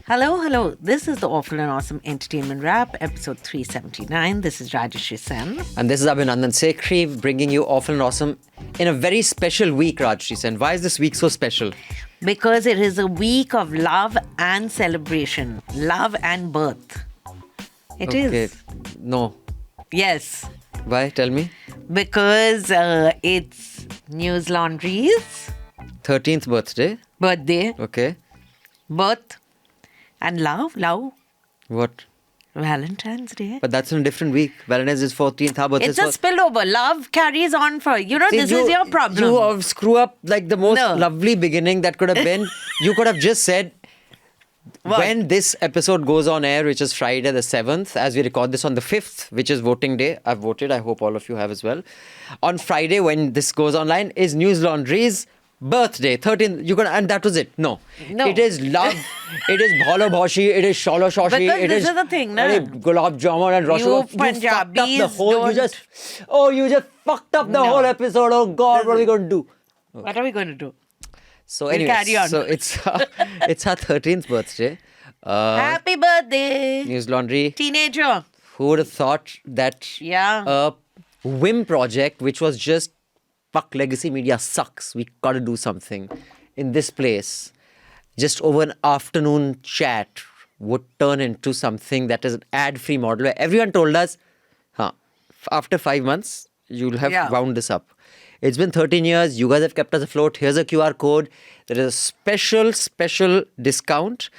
Hello, hello. This is the Awful and Awesome Entertainment Wrap, episode 379. This is Rajyasree. And this is Abhinandan Sekhri bringing you Awful and Awesome in a very special week, Rajyasree. And why is this week so special? Because it is a week of love and celebration, love and birth. It is. No. Yes. Why? Tell me. Because it's News Laundry's 13th birthday. birthday, Okay. birth, and love. What? Valentine's Day. But that's in a different week. Valentine's is 14th. How about It's a spillover. Love carries on for this is your problem. You screw up like the most lovely beginning that could have been. You could have just said, What? when this episode goes on air, which is Friday the 7th, as we record this on the 5th, which is voting day. I've voted. I hope all of you have as well. On Friday, when this goes online, is News Laundry's birthday, 13th. And that was it. No. It is love. It is bhalo bhoshi. It is sholo shoshi. Because It this is the thing, na? Gulab jamun and rasgulla. You Punjabis you just fucked up the No. whole episode. Oh God, what are we going to do? What are we going to do? So We'll anyway, carry on. so it's her 13th birthday. Happy birthday, News Laundry. teenager. Who would have thought that Yeah. a whim project, which was just fuck legacy media sucks, we got to do something in this place, just over an afternoon chat, would turn into something that is an ad-free model where everyone told us, after 5 months, you'll have wound this up. It's been 13 years. You guys have kept us afloat. Here's a QR code. There is a special discount.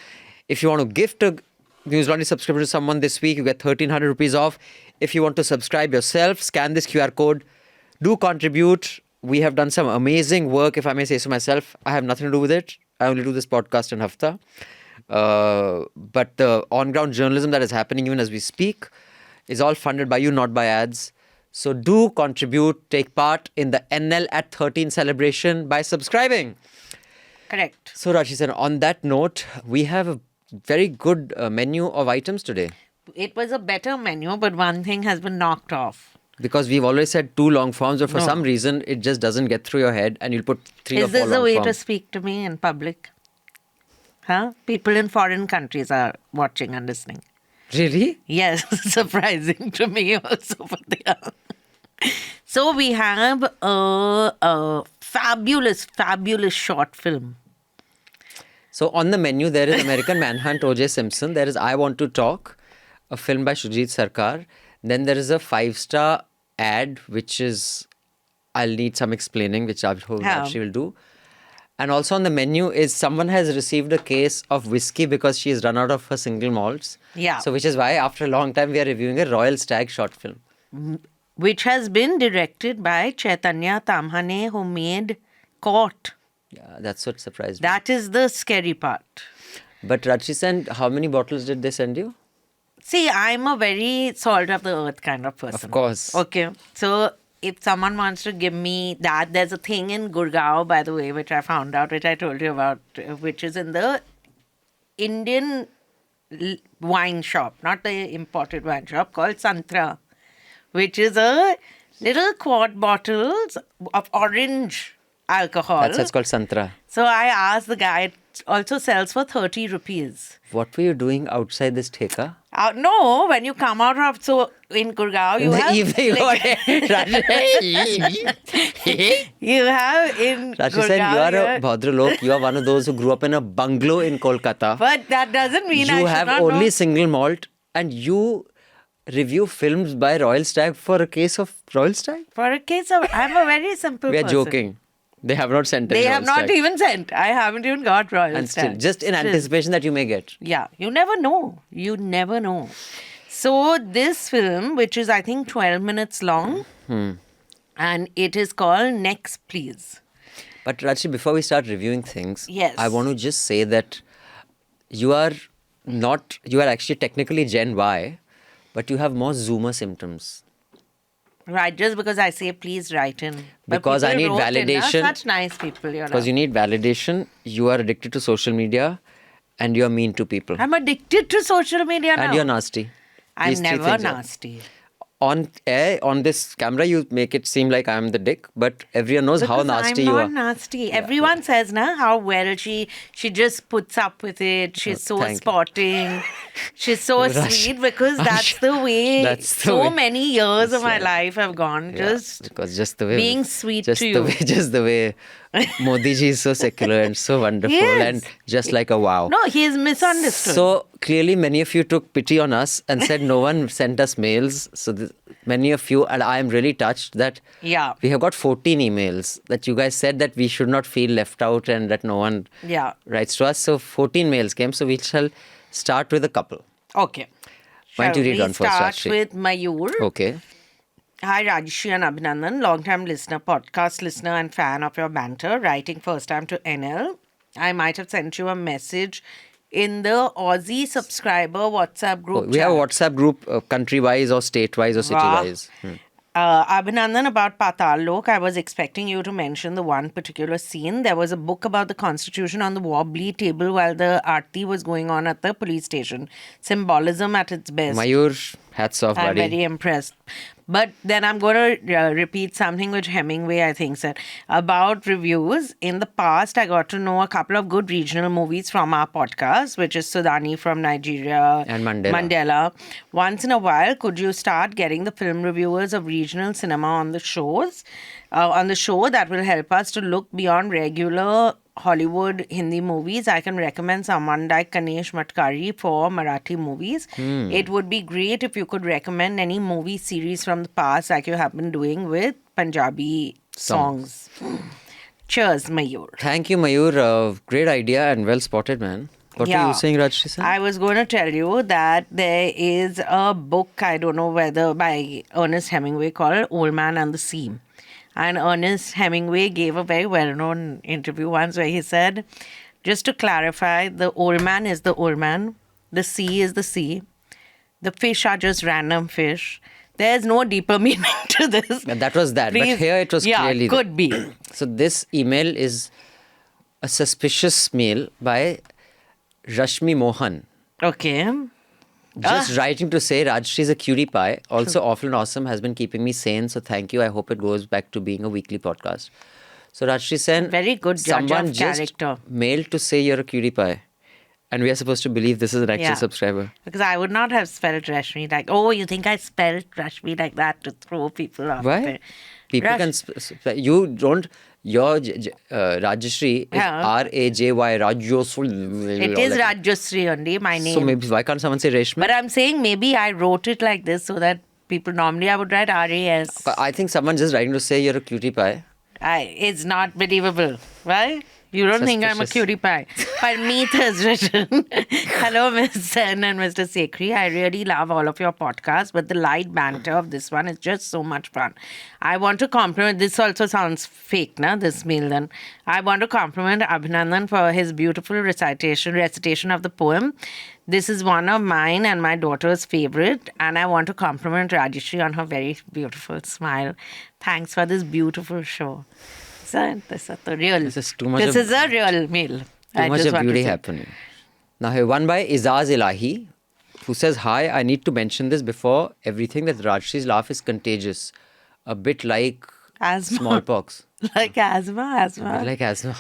If you want to gift a News Laundry subscription to someone this week, you get 1,300 rupees off. If you want to subscribe yourself, scan this QR code. Do contribute. We have done some amazing work, if I may say so myself. I have nothing to do with it. I only do this podcast in Hafta. But the on-ground journalism that is happening even as we speak is all funded by you, not by ads. So do contribute, take part in the NL at 13 celebration by subscribing. Correct. So Rashi said, on that note, we have a very good menu of items today. It was a better menu, but one thing has been knocked off. Because we've always said 2 long forms, but for some reason, it just doesn't get through your head and you'll put 3 or 4 Is this long the way forms. to speak to me in public? People in foreign countries are watching and listening. Really? Yes, surprising to me also. But they are. So we have a fabulous short film. So on the menu, there is American Manhunt, O.J. Simpson. There is I Want to Talk, a film by Shujit Sarkar. Then there is a 5-star ad, which is, I'll need some explaining, which I hope she will do. And also on the menu is someone has received a case of whiskey because she has run out of her single malts. Yeah. So which is why after a long time we are reviewing a Royal Stag short film. Which has been directed by Chaitanya Tamhane, who made Court. Yeah, that's what surprised me. That is the scary part. But Rajyasree sent, how many bottles did they send you? See, I'm a very salt of the earth kind of person. Of course. Okay. So if someone wants to give me that, there's a thing in Gurgaon, by the way, which I found out, which I told you about, which is in the Indian wine shop, not the imported wine shop, called Santra, which is a little quart bottles of orange alcohol. That's called Santra. So I asked the guy, it also sells for 30 rupees. What were you doing outside this theka? No, when you come out of, so in Gurgaon, you In the have... evening, you have in Rajyasree, Gurgaon... you are a Bhadralok. You are one of those who grew up in a bungalow in Kolkata. But that doesn't mean I You should have not only know. single malt and you review films by Royal Stag for a case of Royal Stag? For a case of... I'm a very simple We are person. joking. They have not sent any They Royal have not Stag. even sent. I haven't even got Royal And still, Stag. just in anticipation that you may get. Yeah, you never know. You never know. So this film, which is I think 12 minutes long, and it is called Next Please. But Rajyasree, before we start reviewing things, Yes. I want to just say that you are actually technically Gen Y, but you have more Zoomer symptoms. Right, just because I say please write in. But Because I people need wrote in, validation. Such nice people, Because you need validation, you are addicted to social media, and you are mean to people. I'm addicted to social media now. And you're nasty. I'm These three never things are- nasty. on air, on this camera, you make it seem like I'm the dick, but everyone knows how Because nasty I'm you not are. nasty. Everyone says na how well she just puts up with it. She's so thank you. sporting. She's so sweet because that's the way That's the so way. many years of my Yeah. life have gone. Yeah, Just because just the way being sweet just to the you. way, just the way Modi ji is so secular and so wonderful and Yes. just like a wow. No, he's misunderstood. So clearly, many of you took pity on us and said no one sent us mails. So many of you, and I am really touched that Yeah. we have got 14 emails that you guys said that we should not feel left out and that no one Yeah. writes to us. So 14 mails came. So we shall start with a couple. Okay. Why don't Shall you read we one first, start Rajyasree? with Mayur? Okay. Hi, Rajyasree and Abhinandan, long-time listener, podcast listener and fan of your banter, writing first time to NL. I might have sent you a message in the Aussie subscriber WhatsApp group We have a chat. WhatsApp group, country-wise or state-wise or city-wise. Abhinandan, about Patal Lok, I was expecting you to mention the one particular scene. There was a book about the constitution on the wobbly table while the aarti was going on at the police station. Symbolism at its best. Mayur, hats off, I'm buddy. very impressed. But then I'm going to repeat something which Hemingway, I think, said about reviews. In the past, I got to know a couple of good regional movies from our podcast, which is Sudani from Nigeria And Mandela. Mandela. Once in a while, could you start getting the film reviewers of regional cinema on the shows? On the show that will help us to look beyond regular Hollywood Hindi movies. I can recommend someone like Ganesh Matkari for Marathi movies. It would be great if you could recommend any movie series from the past like you have been doing with Punjabi songs. Cheers, Mayur. Thank you, Mayur. Great idea and well spotted, man. What were you saying, Rajyasree? I was going to tell you that there is a book, I don't know whether by Ernest Hemingway, called Old Man and the Sea. And Ernest Hemingway gave a very well-known interview once where he said, just to clarify, the old man is the old man, the sea is the sea, the fish are just random fish. There's no deeper meaning to this. And that was that. Please. But here it was clearly... Yeah, could be. So this email is a suspicious mail by Rashmi Mohan. Okay. Just writing to say Rajyasree is a cutie pie. Also awful and awesome, has been keeping me sane. So thank you. I hope it goes back to being a weekly podcast. So Rajyasree said, Very good judge someone of just character. mailed to say you're a cutie pie. And we are supposed to believe this is an actual Yeah. subscriber. Because I would not have spelled Rashmi like, oh, you think I spelled Rashmi like that to throw people off? Why? there. People Rash- can... You don't... Your Rajyasree is Yeah. R-A-J-Y. Rajyasree. It is Rajyasree only, my name. So maybe why can't someone say Reshmi? But I'm saying maybe I wrote it like this so that people, normally I would write R-A-S. I think someone just writing to say you're a cutie pie. It's not believable, right? You don't think I'm a Suspicious. cutie pie. Parmeet has written, hello, Ms. Sen and Mr. Sekhri. I really love all of your podcasts, but the light banter of this one is just so much fun. I want to compliment, this also sounds fake, na, this mail then. I want to compliment Abhinandan for his beautiful recitation of the poem. This is one of mine and my daughter's favorite. And I want to compliment Rajyasree on her very beautiful smile. Thanks for this beautiful show. This is a real. This is too much This of- is a real meal. Too much of beauty happening. Now here, one by Izaz Ilahi, who says, hi, I need to mention this before everything that Rajyasree's laugh is contagious. A bit like Asthma. smallpox. Like asthma. A bit like asthma.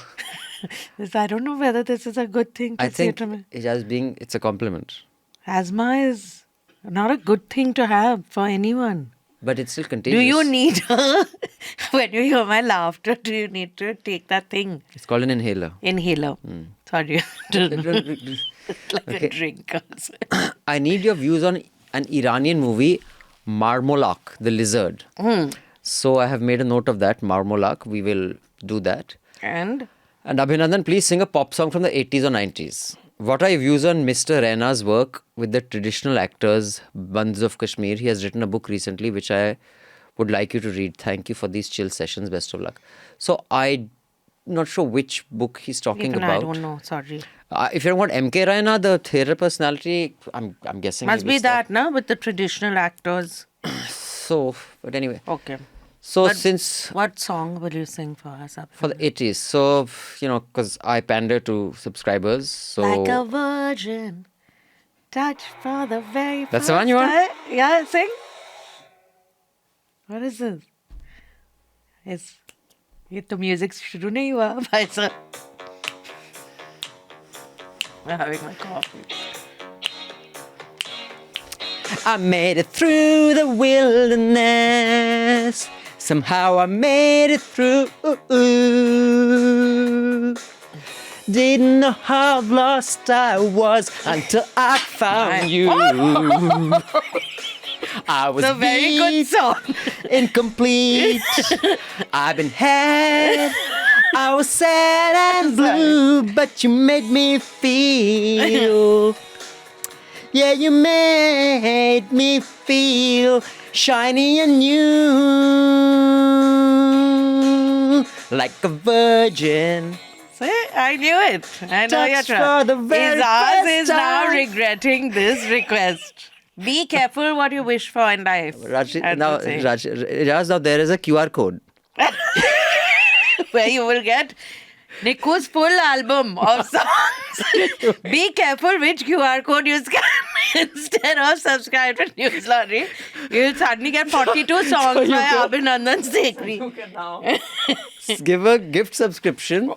I don't know whether this is a good thing to I say think to me. it's a compliment. Asthma is not a good thing to have for anyone. But it's still contagious. Do you need, when you hear my laughter, do you need to take that thing? It's called an inhaler. Inhaler. Sorry. Like a drink. Also. I need your views on an Iranian movie, Marmolak, the lizard. So I have made a note of that, Marmolak. We will do that. And And Abhinandan, please sing a pop song from the 80s or 90s. What are your views on Mr. Raina's work with the traditional actors, Bands of Kashmir? He has written a book recently, which I would like you to read. Thank you for these chill sessions. Best of luck. So I'm not sure which book he's talking even about. I don't know. Sorry. If you're talking about M.K. Raina, the theatre personality, I'm guessing. Must maybe be it's that, no? With the traditional actors. So, but anyway. Okay. So But since... What song will you sing for us? For the 80s. So, because I pander to subscribers. So Like a virgin, touch for the very That's first the one you want? time. Yeah, sing. What is this? ये तो music शुरू नहीं हुआ भाई साहब. I'm having my coffee. I made it through the wilderness. Somehow I made it through. Didn't know how lost I was until I found you. I was It's a very good song. incomplete. I've been had. I was sad and blue, but you made me feel. Yeah, you made me feel shiny and new, like a virgin. See, I knew it. I know you're Touched for the very Izaz first is now time. regretting this request. Be careful what you wish for in life. Raj, I have now, to say. Raj, now there is a QR code. Where you will get Niku's full album of songs. Be careful which QR code you scan instead of subscribe to News Laundry. You'll suddenly get 42 songs by Abhinandan Sekhri. Give a gift subscription.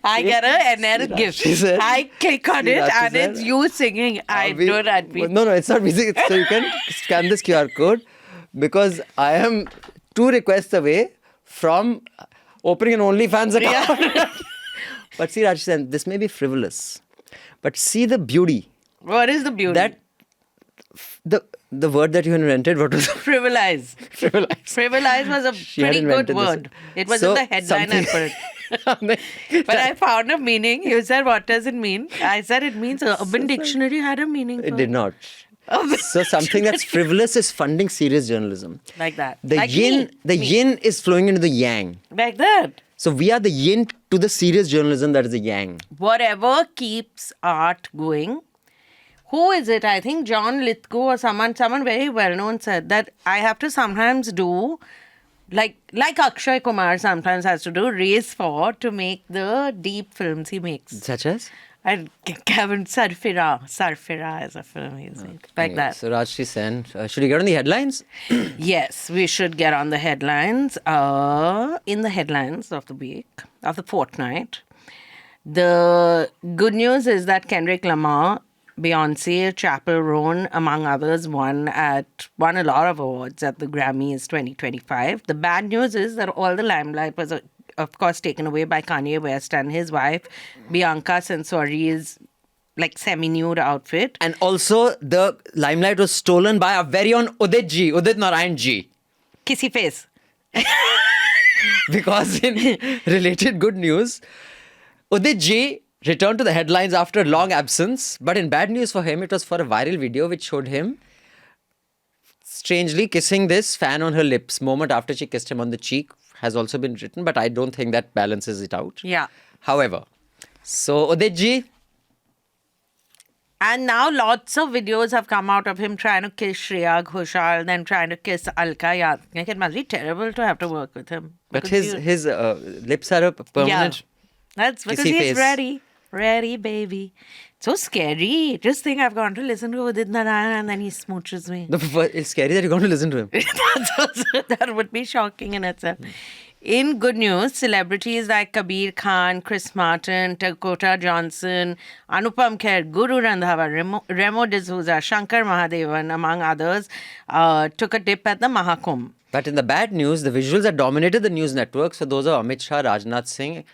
I get an NL gift. She said- I click on it Rachi and said- it's you singing. I do that. No, it's not music. So you can scan this QR code because I am 2 requests away from opening an OnlyFans account. But see, Raj, this may be frivolous. But see the beauty. What is the beauty? That the word that you invented, what was it? Frivolize. Frivolize. Frivolize was a She had pretty good invented this. word. It was So, in the headline I put it. But I found a meaning. You said, what does it mean? I said, it means Urban Dictionary had a meaning. It for did not. Urban So something that's frivolous is funding serious journalism. Like that. The Like yin, me. yin is flowing into the yang. Like that. So we are the yin to the serious journalism that is the yang. Whatever keeps art going. Who is it? I think John Lithgow or someone very well known said that I have to sometimes do like Akshay Kumar sometimes has to do race for to make the deep films he makes. Such as? And Kevin Sarfira is a film he's made. Like that. So Rajyasree Sen, should we get on the headlines? Yes, we should get on the headlines. In the headlines of the week, of the fortnight, the good news is that Kendrick Lamar, Beyonce, Chappell Roan, among others, won a lot of awards at the Grammys 2025. The bad news is that all the limelight was, of course, taken away by Kanye West and his wife, Bianca Censori's semi-nude outfit. And also the limelight was stolen by our very own Udit Narayan ji. Kissy face. Because in related good news, Uditji returned to the headlines after a long absence. But in bad news for him, it was for a viral video which showed him strangely kissing this fan on her lips. Moment after she kissed him on the cheek has also been written, but I don't think that balances it out. Yeah. However, so Uditji. And now lots of videos have come out of him trying to kiss Shreya Ghoshal, then trying to kiss Alka Yagnik. It must be terrible to have to work with him. But Because his lips are a permanent. That's because kissy he's face. ready. Ready, baby. So scary. Just think I've gone to listen to Udit Narayan and then he smooches me. It's scary that you're going to listen to him. That would be shocking in itself. In good news, celebrities like Kabir Khan, Chris Martin, Dakota Johnson, Anupam Kher, Guru Randhawa, Remo D'Souza, Shankar Mahadevan, among others, took a dip at the Mahakumbh. But in the bad news, the visuals that dominated the news network. So those are Amit Shah, Rajnath Singh,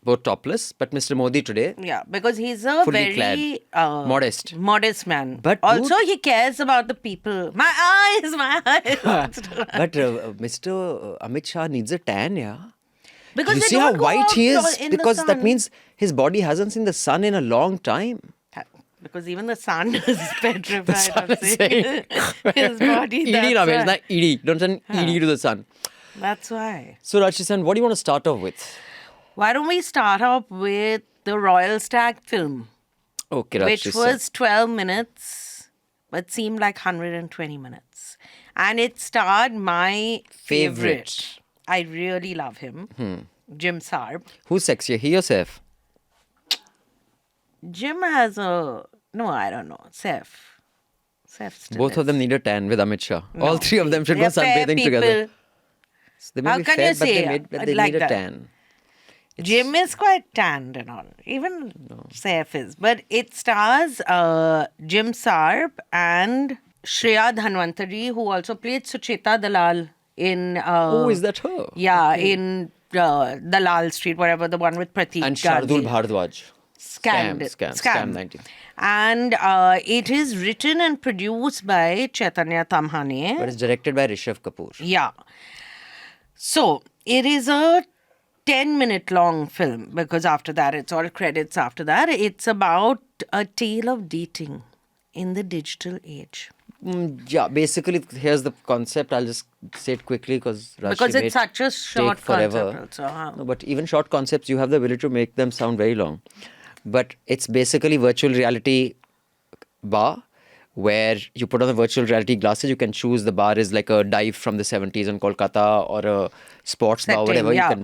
both topless. But Mr. Modi today, Yeah, because he's a Fully very modest. modest man. But also, he cares about the people. My eyes. but Mr. Amit Shah needs a tan, yeah. Because You they see how don't go white out he is? in the Because that sun. means his body hasn't seen the sun in a long time. Because even the sun is petrified sun of is seeing his body. ED, That's Ramesh, why. not ED. Don't send ED to the sun. That's why. So, Rajyasree, what do you want to start off with? Why don't we start off with the Royal Stag film, Okay, which Rajyasree. was 12 minutes, but seemed like 120 minutes. And it starred my favorite. I really love him, Jim Sarb. Who's sexier, he or Saif? Jim has a... No, I don't know. Seth. Seth still Both of is. them need a tan with Amit Shah. All No. three of them should They're go fair sunbathing together. people. So they may How be can fair, you say but they like need a that? tan. Jim is quite tanned and all. Even Saif is. But it stars Jim Sarp and Shreya Dhanwantari, who also played Sucheta Dalal in... Is that her? Yeah, Okay. in Dalal Street, whatever, the one with Pratik And Gandhi. Shardul Bhardwaj. Scam 19. And it is written and produced by Chaitanya Tamhane. But it's directed by Rishabh Kapoor. Yeah. So, it is a 10-minute long film because after that, it's all credits after that. It's about a tale of dating in the digital age. Yeah, basically, here's the concept. I'll just say it quickly because It's such a short forever. concept also. No, but even short concepts, you have the ability to make them sound very long. But it's basically virtual reality bar where you put on the virtual reality glasses. You can choose the bar is like a dive from the 70s in Kolkata or a sports bar, whatever. yeah.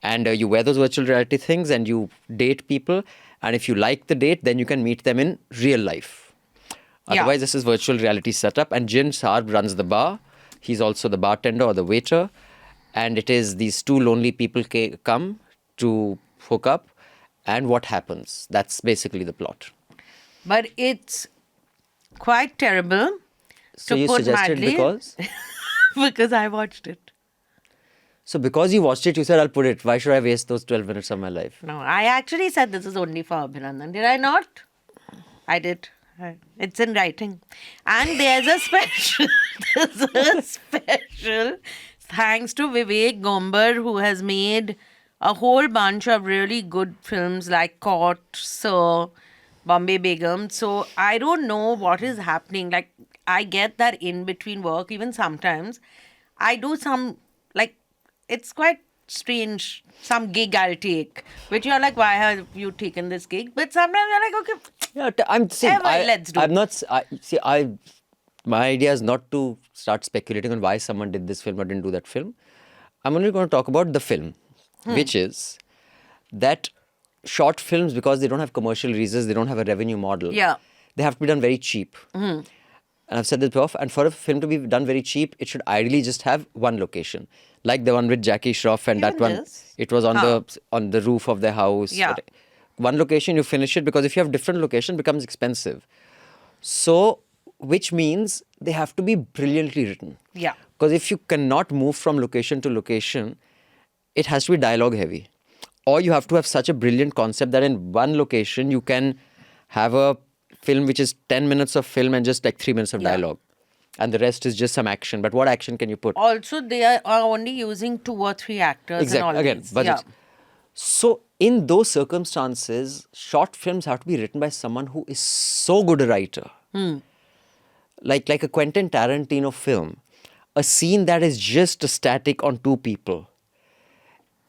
And you wear those virtual reality things and you date people. And if you like the date, then you can meet them in real life. Yeah. Otherwise, this is virtual reality setup. And Jim Sarb runs the bar. He's also the bartender or the waiter. And it is these two lonely people come to hook up. And what happens? That's basically the plot. But it's quite terrible. So to you put suggested mildly, because? because I watched it. So because you watched it, you said, I'll put it. Why should I waste those 12 minutes of my life? No, I actually said this is only for Abhinandan. Did I not? I did. It's in writing. And there's a special, thanks to Vivek Gombar, who has made a whole bunch of really good films like Caught, Sir, Bombay Begum. So I don't know what is happening. Like, I get that in between work, even sometimes, I do some, like, it's quite strange, some gig I'll take, which you're like, why have you taken this gig? But sometimes you're like, okay, Yeah, I'm saying, let's do. I'm not, my idea is not to start speculating on why someone did this film or didn't do that film. I'm only going to talk about the film, which is that short films, because they don't have commercial reasons, they don't have a revenue model. Yeah. They have to be done very cheap. And I've said this before, and for a film to be done very cheap, it should ideally just have one location. Like the one with Jackie Shroff and Even that one, this? it was on the roof of their house. Yeah. One location, you finish it, because if you have different location, it becomes expensive. So, which means they have to be brilliantly written. Yeah. Because if you cannot move from location to location, it has to be dialogue heavy. Or you have to have such a brilliant concept that in one location, you can have a film which is 10 minutes of film and just like 3 minutes of dialogue. And the rest is just some action. But what action can you put? Also, they are only using 2 or 3 actors Exactly. and all Again, these. budget. So, in those circumstances, short films have to be written by someone who is so good a writer. Like a Quentin Tarantino film. A scene that is just static on 2 people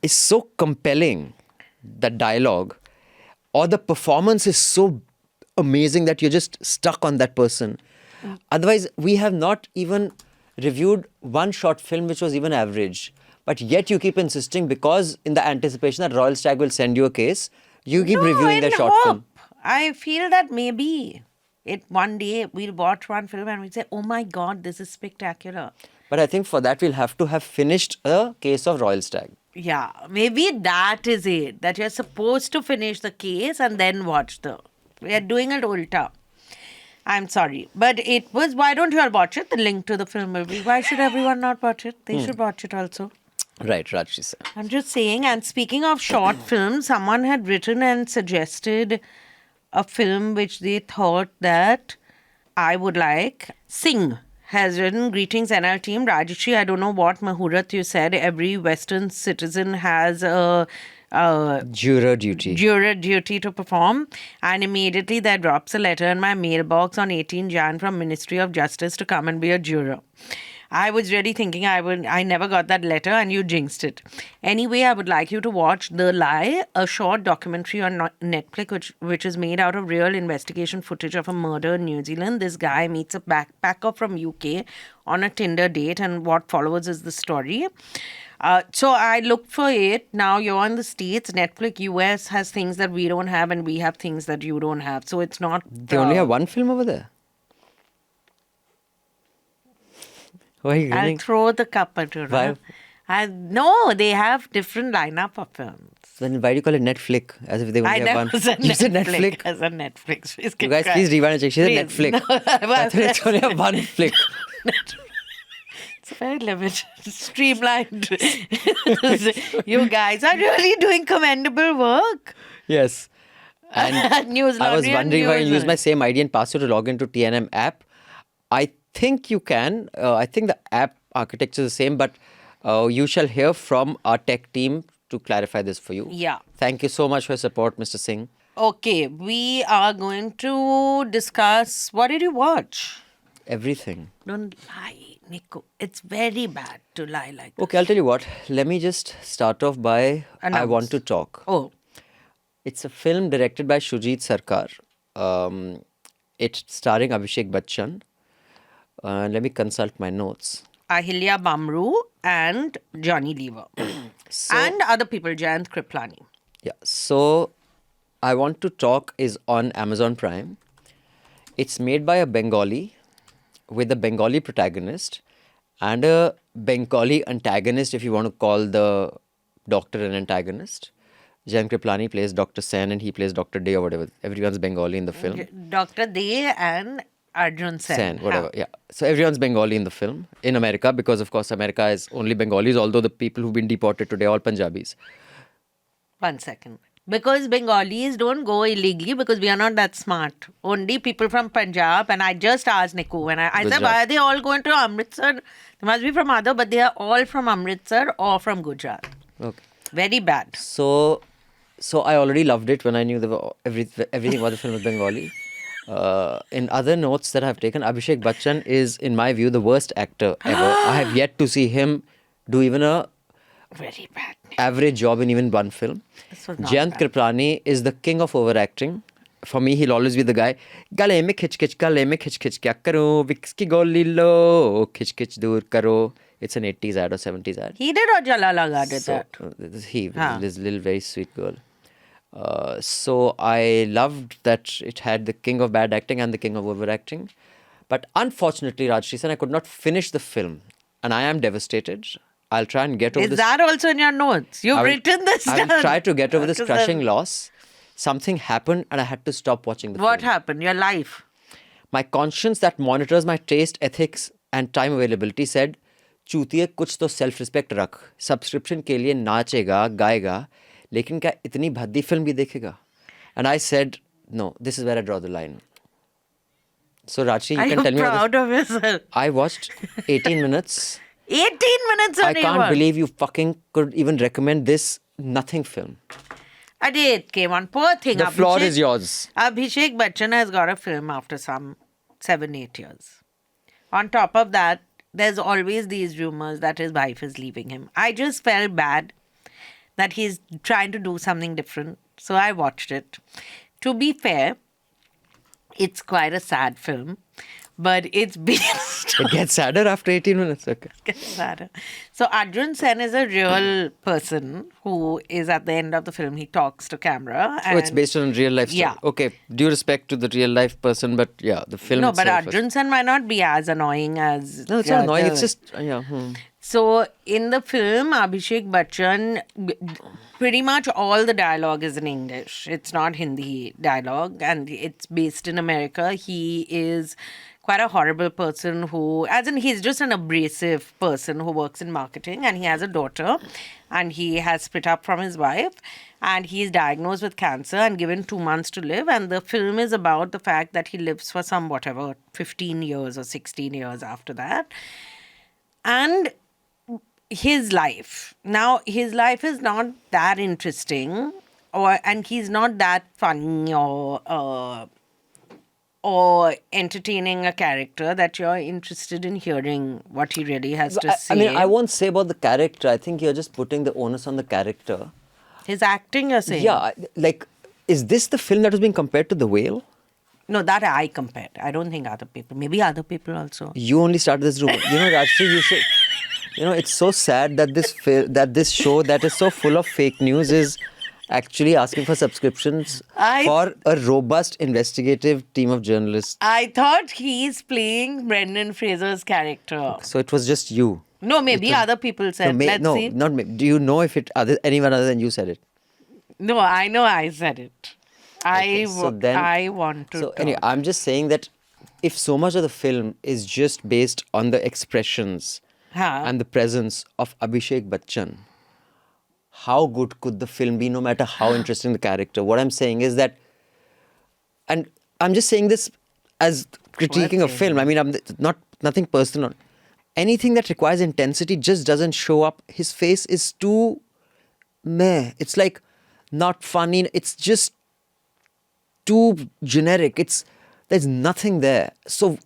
is so compelling, that dialogue, or the performance is so amazing that you're just stuck on that person. Otherwise, we have not even reviewed one short film which was even average. But yet you keep insisting, because in the anticipation that Royal Stag will send you a case, you keep reviewing their short film. I feel that maybe one day we'll watch one film and we'll say, oh my God, this is spectacular. But I think for that we'll have to have finished a case of Royal Stag. Yeah, maybe that is it. That you're supposed to finish the case and then watch we are doing it ulta. I'm sorry. But it was, why don't you all watch it? The link to the film will be, why should everyone not watch it? They should watch it also. Right, Rajyasree sir. I'm just saying, and speaking of short films, someone had written and suggested a film which they thought that I would like. Singh has written, greetings NL team. Rajyasree, I don't know what Mahurat you said. Every Western citizen has a Juror duty to perform, and immediately there drops a letter in my mailbox on 18 Jan from Ministry of Justice to come and be a juror. I was really thinking I never got that letter, and you jinxed it. Anyway, I would like you to watch The Lie, a short documentary on Netflix which is made out of real investigation footage of a murder in New Zealand. This guy meets a backpacker from UK on a Tinder date, and what follows is the story. So I looked for it. Now you're in the States. Netflix US has things that we don't have, and we have things that you don't have. So it's not... They only have one film over there? Why are you I'll grinning? throw the cup at you. Why? No, they have different lineup of films. Then why do you call it Netflix? As if they only I have never one. said You said Netflix. Netflix. I said Netflix. Please You guys, please rewind and check. She said Please. Netflix. No, I thought it's only have one flick. It's very limited, streamlined. You guys are really doing commendable work. Yes. And News I was Laundry and wondering if I can News use my same ID and password to log into TNM app. I think you can. I think the app architecture is the same, but you shall hear from our tech team to clarify this for you. Yeah. Thank you so much for your support, Mr. Singh. Okay, we are going to discuss. What did you watch? Everything. Don't lie, Nico. It's very bad to lie like that. Okay, I'll tell you what. Let me just start off by I Announce. Want to Talk. Oh, It's a film directed by Shujit Sarkar. It's starring Abhishek Bachchan. Let me consult my notes. Ahilya Bamru and Johnny Lever. And other people, Jayant Kriplani. Yeah, so I Want to Talk is on Amazon Prime. It's made by a Bengali with a Bengali protagonist and a Bengali antagonist, if you want to call the doctor an antagonist. Jan Kriplani plays Dr. Sen and he plays Dr. Day or whatever. Everyone's Bengali in the film. Dr. De and Arjun Sen. Sen, whatever. Yeah. So everyone's Bengali in the film in America because, of course, America is only Bengalis, although the people who've been deported today are all Punjabis. 1 second. Because Bengalis don't go illegally because we are not that smart. Only people from Punjab, and I just asked Niku, and I said, Gujarat. why are they all going to Amritsar? They must be from other, but they are all from Amritsar or from Gujarat. Okay. Very bad. So I already loved it when I knew everything about the film was Bengali. In other notes that I've taken, Abhishek Bachchan is, in my view, the worst actor ever. I have yet to see him do even a Very bad. average job in even one film. This was not Jayant bad. Kriplani is the king of overacting. For me, he'll always be the guy. Gale mein khich khich, gale mein khich khich, kya karo? Viski goli lo, khich khich dur karo. It's an 80s ad or 70s ad. He did or Jalalaga did that? This little very sweet girl. So I loved that it had the king of bad acting and the king of overacting. But unfortunately, Rajyasree Sen, I could not finish the film. And I am devastated. I'll try and get over Is this. that also in your notes? You've written this I will down. try to get over this Because crushing loss. Something happened and I had to stop watching the What film. happened? Your life. My conscience that monitors my taste, ethics and time availability said, चूतिए कुछ तो self respect रख subscription के लिए नाचेगा गाएगा लेकिन क्या इतनी भद्दी film भी देखेगा and I said no this is where I draw the line so Rajshree Are you you can tell me proud of yourself? I watched 18 minutes 18 minutes I only. can't what? believe you fucking could even recommend this nothing film. I did. Came on. Poor thing. The floor is yours. Abhishek Bachchan has got a film after some 7-8 years. On top of that, there's always these rumors that his wife is leaving him. I just felt bad that he's trying to do something different. So I watched it. To be fair, it's quite a sad film. But it's based It gets sadder after 18 minutes. Okay. gets sadder. So Arjun Sen is a real person who is at the end of the film. He talks to camera. And Oh, it's based on a real life story. Yeah. Okay, due respect to the real life person, but yeah, the film No, but itself was- Arjun Sen might not be as annoying as... No, it's not annoying. the- It's just, yeah. So in the film, Abhishek Bachchan, pretty much all the dialogue is in English. It's not Hindi dialogue, and it's based in America. He is quite a horrible person who, as in he's just an abrasive person who works in marketing, and he has a daughter, and he has split up from his wife, and he's diagnosed with cancer and given 2 months to live. And the film is about the fact that he lives for some 15 years or 16 years after that. And his life. Now, his life is not that interesting, and he's not that funny or entertaining a character that you're interested in hearing what he really has to say. I mean, I won't say about the character. I think you're just putting the onus on the character. His acting, you're saying? Yeah, like, is this the film that was being compared to The Whale? No, that I compared. I don't think other people. Maybe other people also. You only started this rumor. You know, Rajyasree, you should. You know, it's so sad that this show that is so full of fake news is actually asking for subscriptions I- for a robust investigative team of journalists. I thought he's playing Brendan Fraser's character. So it was just you. No, maybe other people said. Let's no, see. not me. Do you know if anyone other than you said it? No, I know I said it. I want to. So talk. anyway, I'm just saying that if so much of the film is just based on the expressions Huh. and the presence of Abhishek Bachchan, how good could the film be, no matter how interesting the character? What I'm saying is that, and I'm just saying this as critiquing a film. I mean, I'm nothing personal. Anything that requires intensity just doesn't show up. His face is too meh. It's like not funny. It's just too generic. There's nothing there. So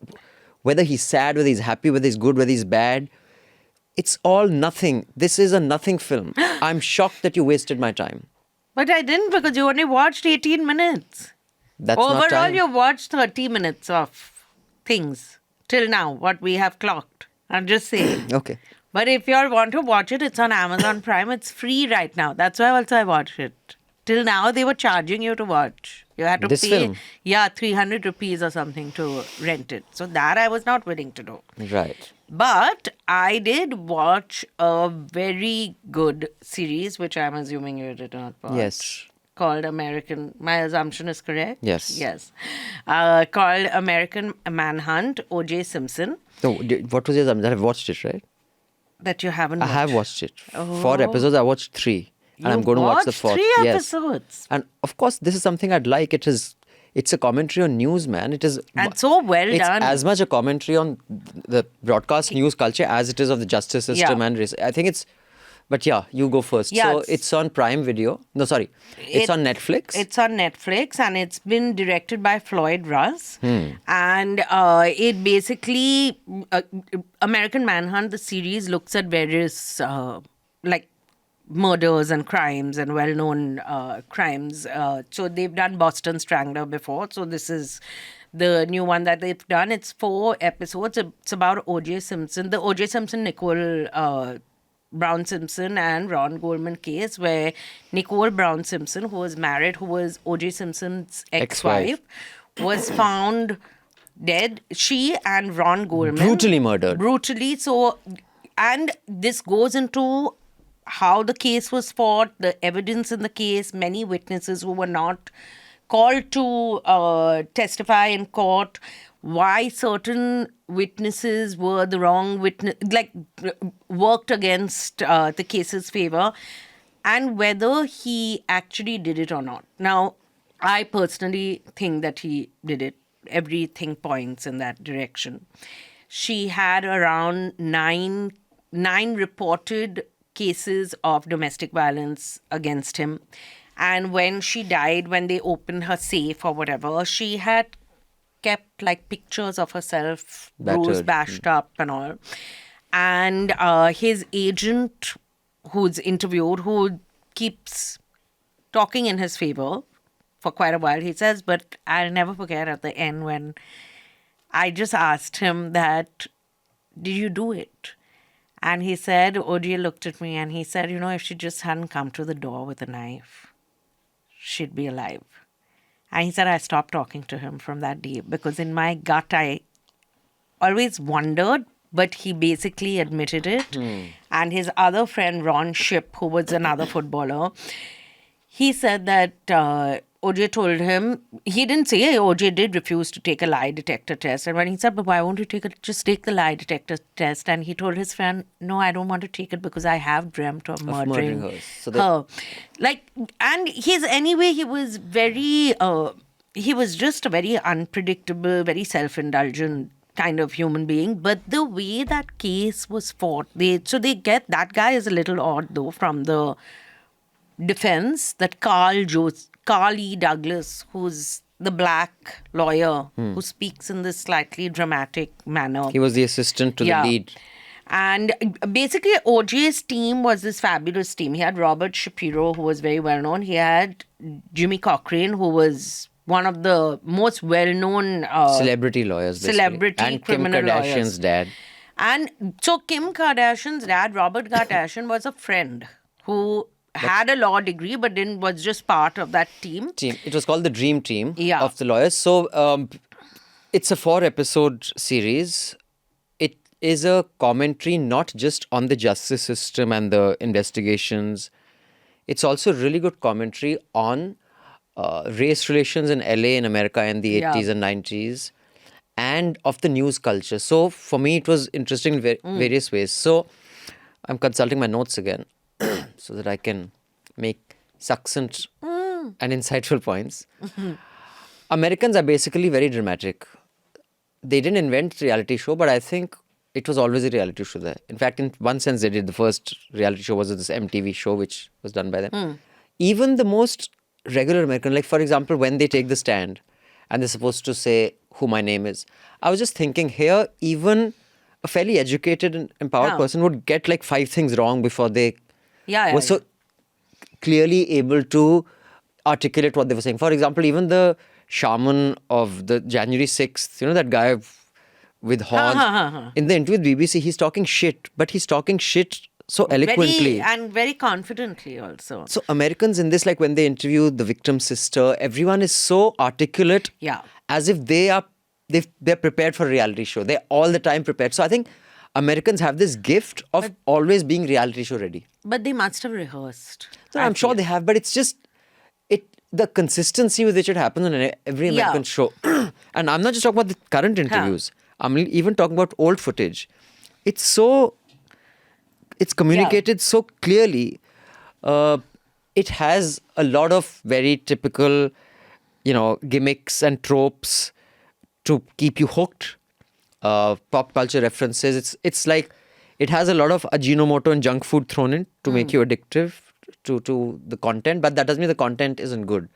whether he's sad, whether he's happy, whether he's good, whether he's bad, it's all nothing. This is a nothing film. I'm shocked that you wasted my time. But I didn't, because you only watched 18 minutes. That's not Overall, time. you watched 30 minutes of things till now, what we have clocked. I'm just saying. Okay. But if you all want to watch it, it's on Amazon Prime. It's free right now. That's why also I watched it. Till now, they were charging you to watch. You had to This pay, film? 300 rupees or something to rent it. So that I was not willing to do. Right. But I did watch a very good series, which I'm assuming you did not watch. Yes. Called American, my assumption is correct? Yes. Yes. Called American Manhunt, O.J. Simpson, So what was your assumption? I've watched it, right? that you haven't I watched. have watched it. Oh. 4 episodes. I watched 3. And I'm You going to watch the watched 4th. 3 Yes. episodes. And of course, this is something I'd like. It's a commentary on news, man. It is. And so well it's done. as much a commentary on the broadcast news culture as it is of the justice system Yeah. and race. I think it's. But yeah, you go first. Yeah, So it's- it's on Prime Video. No, sorry. It's on Netflix. It's on Netflix, and it's been directed by Floyd Russ. Hmm. And it basically, American Manhunt, the series, looks at various like murders and crimes and well-known crimes. So they've done Boston Strangler before. So this is the new one that they've done. It's 4 episodes. It's about O.J. Simpson, the O.J. Simpson, Nicole Brown Simpson and Ron Goldman case, where Nicole Brown Simpson, who was married, who was O.J. Simpson's ex-wife, was found dead. She and Ron Goldman Brutally murdered. Brutally. So, and this goes into how the case was fought, the evidence in the case, many witnesses who were not called to testify in court, why certain witnesses were the wrong witness, like worked against the case's favor, and whether he actually did it or not. Now, I personally think that he did it. Everything points in that direction. She had around nine reported cases of domestic violence against him. And when she died, when they opened her safe or whatever, she had kept like pictures of herself, bruised, bashed up and all. And his agent, who's interviewed, who keeps talking in his favor for quite a while, he says, but I'll never forget at the end when I just asked him that, did you do it? And he said, OJ looked at me and he said, if she just hadn't come to the door with a knife, she'd be alive. And he said, I stopped talking to him from that day because in my gut, I always wondered, but he basically admitted it. And his other friend, Ron Shipp, who was another footballer, he said that OJ told him, he didn't say OJ did refuse to take a lie detector test. And when he said, but why won't you just take the lie detector test? And he told his friend, no, I don't want to take it because I have dreamt of murdering her. So her. And he was very, he was just a very unpredictable, very self-indulgent kind of human being. But the way that case was fought, that guy is a little odd though from the defense, that Carl E. Douglas, who's the black lawyer who speaks in this slightly dramatic manner. He was the assistant to the lead. And basically, OJ's team was this fabulous team. He had Robert Shapiro, who was very well known. He had Jimmy Cochrane, who was one of the most well-known celebrity lawyers, basically. Celebrity and criminal Kim Kardashian's lawyers. dad. And so Kim Kardashian's dad, Robert Kardashian, was a friend who had a law degree, but was just part of that team. It was called the Dream Team Yeah. of the lawyers. So it's a 4-episode series. It is a commentary not just on the justice system and the investigations. It's also really good commentary on race relations in LA in America in the 80s and 90s, and of the news culture. So for me, it was interesting in various ways. So I'm consulting my notes again so that I can make succinct and insightful points. Americans are basically very dramatic. They didn't invent reality show, but I think it was always a reality show there. In fact, in one sense, they did. The first reality show was this MTV show, which was done by them. Even the most regular American, like for example, when they take the stand and they're supposed to say who my name is, I was just thinking here, even a fairly educated and empowered person would get like 5 things wrong before they were so clearly able to articulate what they were saying. For example, even the shaman of the January 6th, you know, that guy with horns. In the interview with BBC, he's talking shit, but he's talking shit so eloquently. Very confidently also. So Americans in this, like when they interview the victim's sister, everyone is so articulate, as if they're prepared for a reality show. They're all the time prepared. So I think Americans have this gift of always being reality show ready. But they must have rehearsed. So I'm sure they have, but it's just the consistency with which it happens on every American show. And I'm not just talking about the current interviews. I'm even talking about old footage. It's communicated so clearly. It has a lot of very typical, gimmicks and tropes to keep you hooked. Pop culture references. It's like it has a lot of Ajinomoto and junk food thrown in to make you addictive to the content. But that doesn't mean the content isn't good.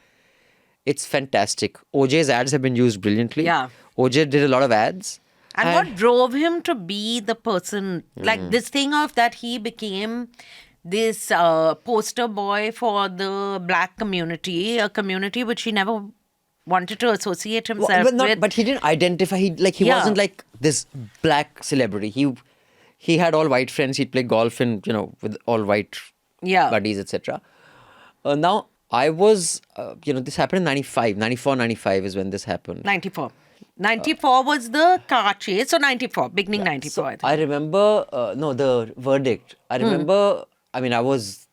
It's fantastic. OJ's ads have been used brilliantly. Yeah. OJ did a lot of ads. And what drove him to be the person, like this thing of that he became this poster boy for the black community, a community which he never wanted to associate himself with. But he didn't identify, he wasn't like this black celebrity. He had all white friends, he'd play golf and, with all white buddies, etc. Now, I was, this happened in 94, 95 is when this happened. 94. 94 was the car chase. So 94, beginning 94, so I think. I remember, the verdict. I remember, I was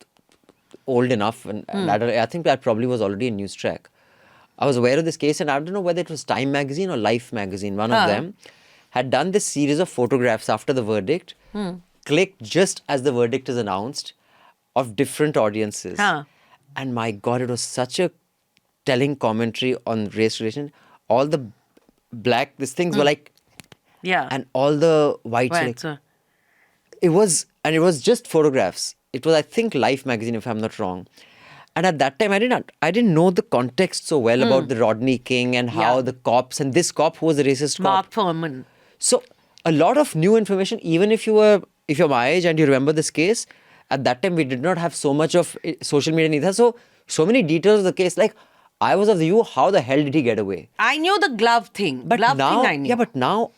old enough and I think I probably was already in News Track. I was aware of this case and I don't know whether it was Time Magazine or Life Magazine, one of them, had done this series of photographs after the verdict, clicked just as the verdict is announced, of different audiences. And my God, it was such a telling commentary on race relations. All the black, these things were like, and all the whites were like, it was just photographs. It was, I think, Life magazine, if I'm not wrong. And at that time, I didn't know the context so well about the Rodney King and how the cops, and this cop who was a racist cop. Mark Furman. So a lot of new information, even if you're my age and you remember this case, at that time we did not have so much of social media neither. So many details of the case, like I was of the view, how the hell did he get away? I knew the glove thing. But I knew. Yeah, but now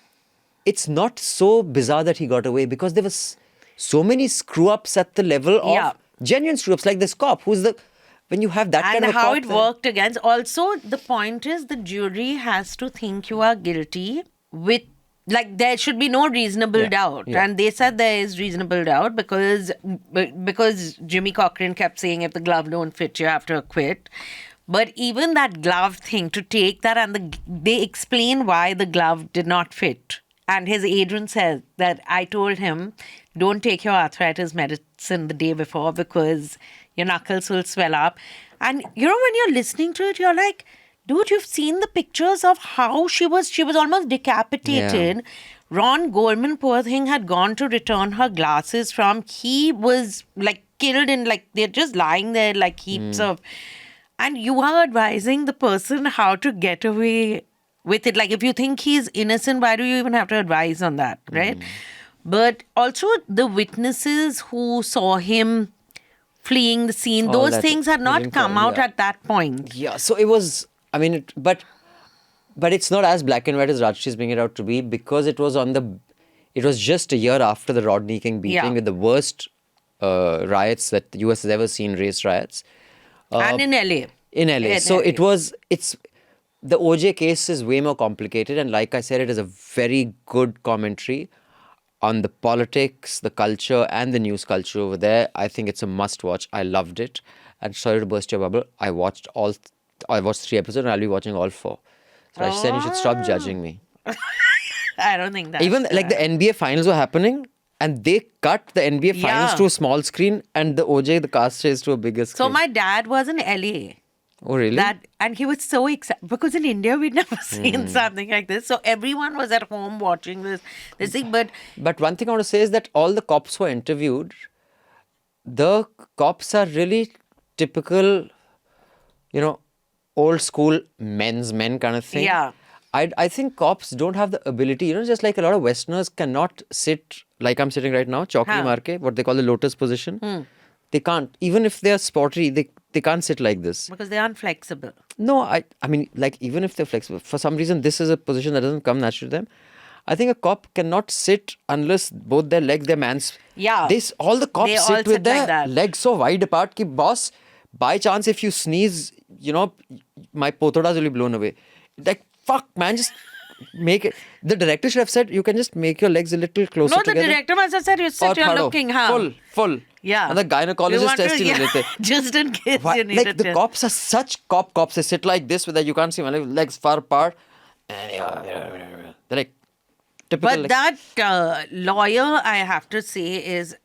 it's not so bizarre that he got away because there was so many screw-ups at the level of genuine screw-ups, like this cop who's when you have that kind of a cop. And how it worked against. Also, the point is the jury has to think you are guilty with, like, there should be no reasonable doubt. And they said there is reasonable doubt because Jimmy Cochran kept saying if the glove don't fit, you have to acquit. But even that glove thing, to take that, and they explain why the glove did not fit. And his agent says that I told him, don't take your arthritis medicine the day before because your knuckles will swell up. And, when you're listening to it, you're like, dude, you've seen the pictures of how she was almost decapitated. Ron Goldman, poor thing, had gone to return her glasses he was like killed in, like, they're just lying there like heaps of, and you are advising the person how to get away with it. Like, if you think he's innocent, why do you even have to advise on that, right? But also the witnesses who saw him fleeing the scene, those things had not come out at that point. Yeah, so it was, but it's not as black and white as Rajyasree is bringing it out to be, because it was just a year after the Rodney King beating with the worst riots that the US has ever seen, race riots. And in LA. In LA. In So LA. it's the OJ case is way more complicated, and like I said, it is a very good commentary on the politics, the culture, and the news culture over there. I think it's a must watch. I loved it. And sorry to burst your bubble, I watched 3 episodes, and I'll be watching all 4. So I said you should stop judging me. I don't think that's Even like the NBA finals were happening, and they cut the NBA finals Yeah. to a small screen, and the OJ, the cast chase, to a bigger screen. So my dad was in LA. Oh, really? And he was so excited because in India we'd never seen something like this. So everyone was at home watching this thing. But But one thing I want to say is that all the cops who are interviewed, the cops are really typical, old school men kind of thing. Yeah. I think cops don't have the ability, just like a lot of Westerners cannot sit like I'm sitting right now, Chowki Marke, what they call the lotus position. They can't. Even if they're sporty, they can't sit like this. because they aren't flexible. No, I mean, like, even if they're flexible, for some reason, this is a position that doesn't come naturally to them. I think a cop cannot sit unless both their legs, their man's. Yeah. All the cops They all sit with sit their like that. legs so wide apart, ki boss, by chance, if you sneeze, my potodas will be blown away. Like, fuck, man, just make it. The director should have said, you can just make your legs a little closer No, the together. director must have said, you sit here Or looking, huh? Full. Yeah. And the You gynecologist want to- testing yeah, just in case Why, you need like it. the cops are such cops. They sit like this, with that you can't see my legs far apart. They're like typical. But that lawyer, I have to say, is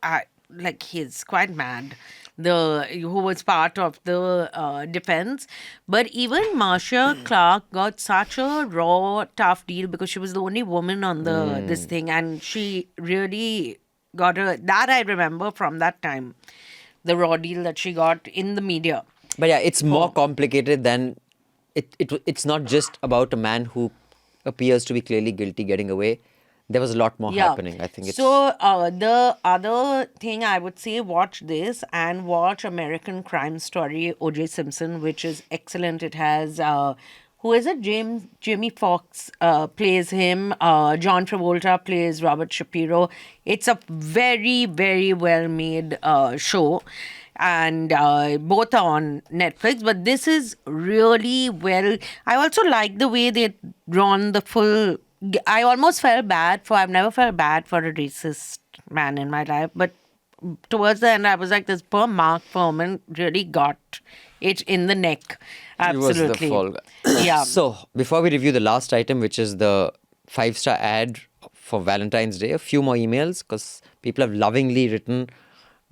like he's quite mad. Who was part of the defense, but even Marcia Clark got such a raw, tough deal because she was the only woman on the this thing, and she really got that I remember from that time, the raw deal that she got in the media. But yeah, it's more complicated than it's not just about a man who appears to be clearly guilty getting away. There was a lot more happening. I think it's So the other thing I would say, watch this and watch American Crime Story, O.J. Simpson, which is excellent. It has who is it? Jamie Foxx plays him. John Travolta plays Robert Shapiro. It's a very, very well made show. And both are on Netflix, but this is really well. I also like the way they drawn the full. I almost felt bad I've never felt bad for a racist man in my life, but towards the end, I was like, this poor Mark Furman really got it in the neck. Absolutely. He was the fall guy. Yeah. So before we review the last item, which is the 5-star ad for Valentine's Day, a few more emails because people have lovingly written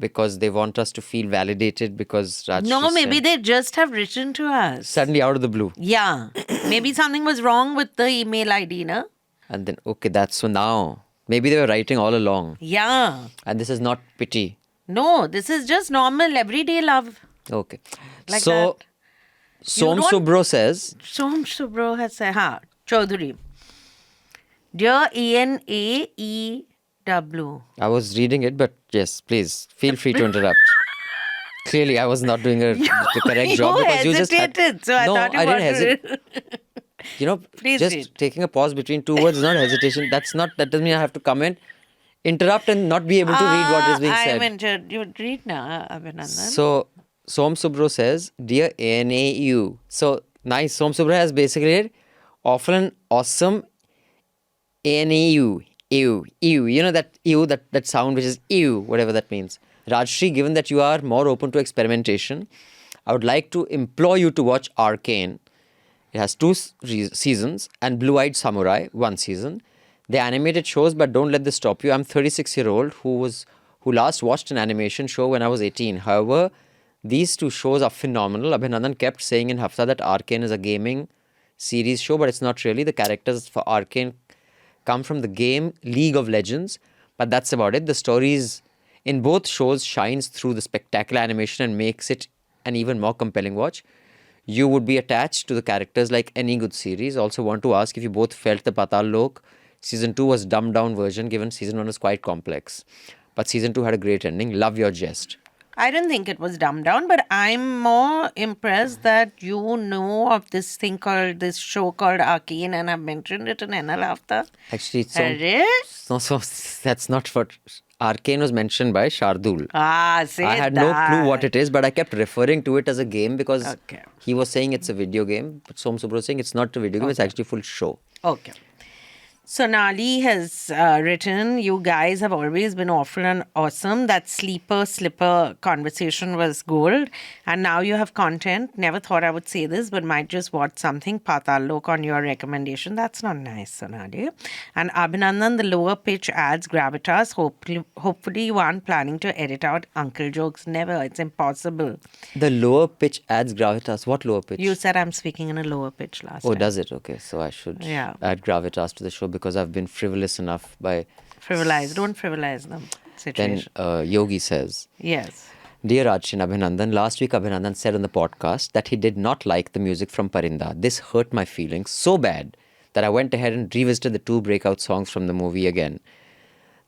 because they want us to feel validated because Rajyasree No, maybe said, they just have written to us. suddenly out of the blue. Yeah. Maybe something was wrong with the email ID, no? And then, okay, that's so now. Maybe they were writing all along. Yeah. And this is not pity. No, this is just normal, everyday love. Okay. Like so, that. Som don't- Subro says, Som Subro has said, Chaudhary. Dear ANAEW. I was reading it, but yes, please, feel free to interrupt. Clearly, I was not doing the correct job because you just had... hesitated, so I no, thought you I didn't wanted hesitate. Please just read. taking a pause between 2 words is not hesitation. That doesn't mean I have to comment, interrupt and not be able to read what is being said. You read now, Abhinandan. So, Som Subro says, Dear ANAU. So, nice. Som Subro has basically read, often awesome ANAU. Ew. That sound which is ew, whatever that means. Rajyasree, given that you are more open to experimentation, I would like to implore you to watch Arcane. It has 2 seasons and Blue-Eyed Samurai, 1 season. They're animated shows, but don't let this stop you. I'm 36-year-old who last watched an animation show when I was 18. However, these 2 shows are phenomenal. Abhinandan kept saying in Hafta that Arcane is a gaming series show, but it's not really. The characters for Arcane come from the game League of Legends, but that's about it. The stories in both shows shines through the spectacular animation and makes it an even more compelling watch. You would be attached to the characters like any good series. Also want to ask if you both felt the Patal Lok Season 2 was dumbed down version, given Season 1 was quite complex. But Season 2 had a great ending. Love your jest. I didn't think it was dumbed down, but I'm more impressed that you know of this show called Arcane, and I've mentioned it in NL Hafta. Actually, it's Arre? so that's not what Arcane was mentioned by Shardul. Say I had that. no clue what it is, but I kept referring to it as a game because Okay. he was saying it's a video game. But Som Subra was saying it's not a video game, it's actually a full show. Okay. Sonali has written, you guys have always been awful and awesome. That sleeper slipper conversation was gold. And now you have content. Never thought I would say this, but might just watch something. Patal Lok on your recommendation. That's not nice, Sonali. And Abhinandan, the lower pitch adds gravitas. Hopefully you aren't planning to edit out uncle jokes. Never. It's impossible. The lower pitch adds gravitas. What lower pitch? You said I'm speaking in a lower pitch last time. Oh, does it? Okay, so I should Yeah. add gravitas to the show because I've been frivolous enough by... Frivolize. Don't frivolize them. Then Situation. Yogi says... Yes. Dear Rajyasree and Abhinandan, last week Abhinandan said on the podcast that he did not like the music from Parinda. This hurt my feelings so bad that I went ahead and revisited the 2 breakout songs from the movie again.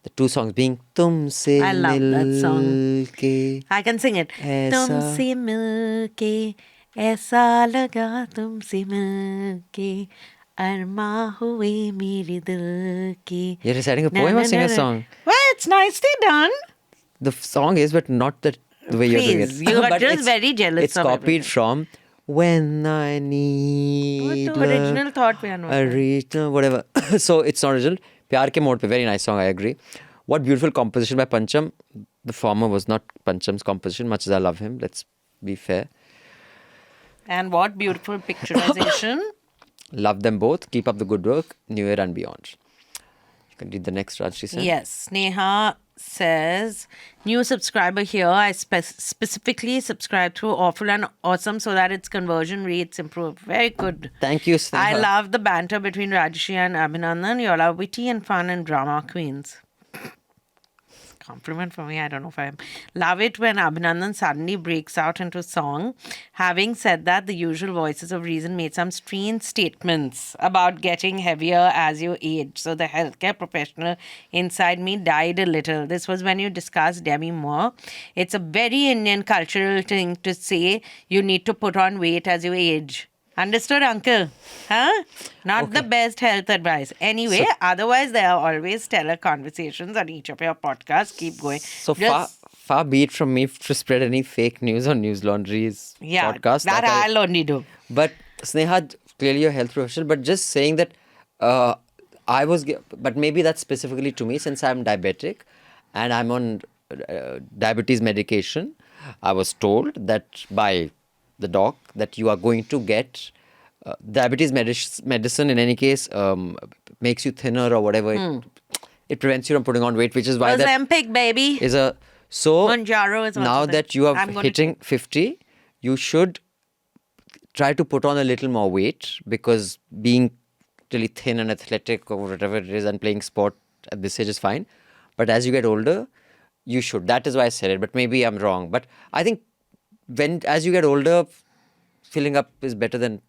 The 2 songs being Tumse I love that song. Milke. I can sing it. Aisa. Tumse milke aisa laga tumse milke arma hue mere dil ki. You're reciting a poem or singing a song? Well, it's nicely done. The song is, but not the way you're doing it. Please, you are But just it's- very jealous It's of copied everything. from When I Need What the original thought we are not. a regional, whatever. So it's not original. Pyar Ke Mode Pe, very nice song, I agree. What beautiful composition by Pancham. The former was not Pancham's composition, much as I love him. Let's be fair. And what beautiful picturization. Love them both. Keep up the good work. New Year and beyond. You can read the next, Rajyasree said. Yes, Sneha says, new subscriber here. I specifically subscribe to Awful and Awesome so that its conversion rates improve. Very good. Thank you, Sneha. I love the banter between Rajyasree and Abhinandan. You all are witty and fun and drama queens. Compliment for me. I don't know if I am. Love it when Abhinandan suddenly breaks out into song. Having said that, the usual voices of reason made some strange statements about getting heavier as you age. So the healthcare professional inside me died a little. This was when you discussed Demi Moore. It's a very Indian cultural thing to say you need to put on weight as you age. Understood, uncle? Huh? Not the best health advice. Anyway, otherwise there are always stellar conversations on each of your podcasts. Keep going. So Just- far be it from me to spread any fake news on News Laundry's yeah, podcast. that I'll only do. But Sneha, clearly you're a health professional, but just saying that but maybe that's specifically to me since I'm diabetic and I'm on diabetes medication. I was told that by the doc that you are going to get diabetes medicine in any case makes you thinner or whatever. It prevents you from putting on weight, which is why that Ozempic, baby. is a... So Mounjaro is also now there. that you are I'm gonna hitting 50, you should try to put on a little more weight because being really thin and athletic or whatever it is and playing sport at this age is fine. But as you get older, you should. That is why I said it, but maybe I'm wrong. But I think as you get older, filling up is better than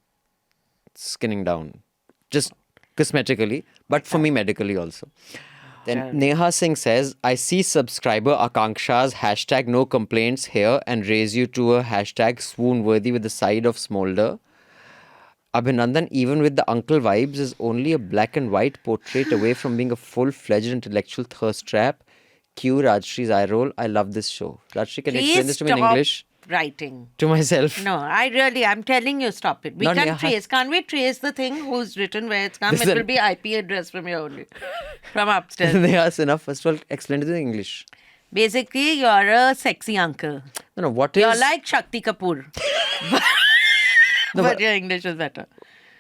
skinning down. Just cosmetically, but for me medically also. Then Neha Singh says, I see subscriber Akanksha's hashtag no complaints here and raise you to a hashtag swoon worthy with the side of smolder. Abhinandan, even with the uncle vibes, is only a black and white portrait away from being a full-fledged intellectual thirst trap. Cue Rajyasree's eye roll. I love this show. Rajyasree, can you explain this to me in English? Writing. To myself. No, I'm telling you, stop it. We No, can't Neha. trace. Can't we trace the thing who's written where it's come? This It is will an- be IP address from here only. From upstairs. Neha's enough. First of all, explain it in English. Basically, you're a sexy uncle. No, what is... You're like Shakti Kapoor. But your English is better.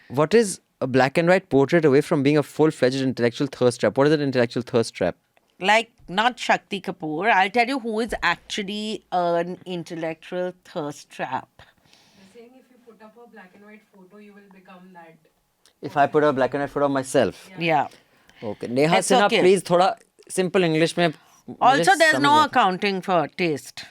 What is a black and white portrait away from being a full-fledged intellectual thirst trap? What is an intellectual thirst trap? Like, not Shakti Kapoor. I'll tell you who is actually an intellectual thirst trap. Saying if you put up a black and white photo, you will become that. If I put a black and white photo of myself. Yeah. Okay. Neha It's Sinha, okay. please, thoda simple English mein. Also, mujhe there's samajh no aata. accounting for taste.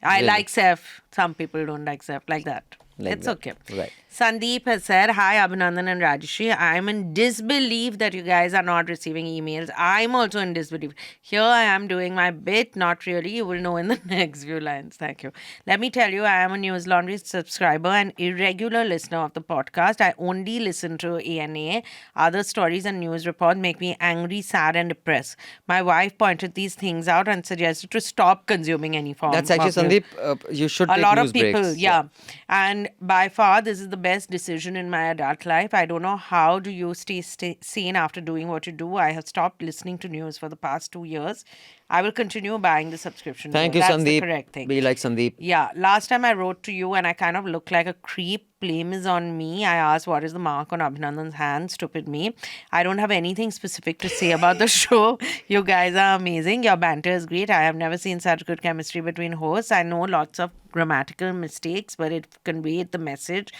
I Really? like Seth. Some people don't like Seth. Like that. Like It's that. okay. Right. Sandeep has said, hi, Abhinandan and Rajyasree. I'm in disbelief that you guys are not receiving emails. I'm also in disbelief. Here I am doing my bit. Not really. You will know in the next few lines. Thank you. Let me tell you, I am a News Laundry subscriber and irregular listener of the podcast. I only listen to ANA. Other stories and news reports make me angry, sad, and depressed. My wife pointed these things out and suggested to stop consuming any form That's actually, of news. Sandeep, you should A take lot news of people, breaks. yeah. And by far, this is the best decision in my adult life. I don't know how do you stay sane after doing what you do. I have stopped listening to news for the past 2 years. I will continue buying the subscription. Thank you, That's Sandeep. the correct thing. Be like Sandeep. Yeah, last time I wrote to you and I kind of looked like a creep. Blame is on me. I asked, what is the mark on Abhinandan's hand? Stupid me. I don't have anything specific to say about the show. You guys are amazing. Your banter is great. I have never seen such good chemistry between hosts. I know lots of grammatical mistakes, but it conveyed the message.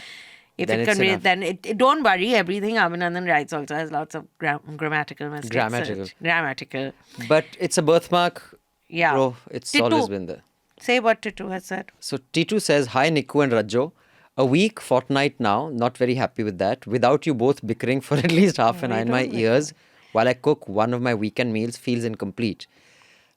If Then it it's conveys, enough. then don't worry. Everything Abhinandan writes also has lots of grammatical mistakes. Grammatical. Grammatical. But it's a birthmark. Yeah. Bro, it's Titu. always been there. Say what Titu has said. So T2 says, hi Niku and Rajjo. A week, fortnight now, not very happy with that. Without you both bickering for at least half an hour in my ears while I cook one of my weekend meals feels incomplete.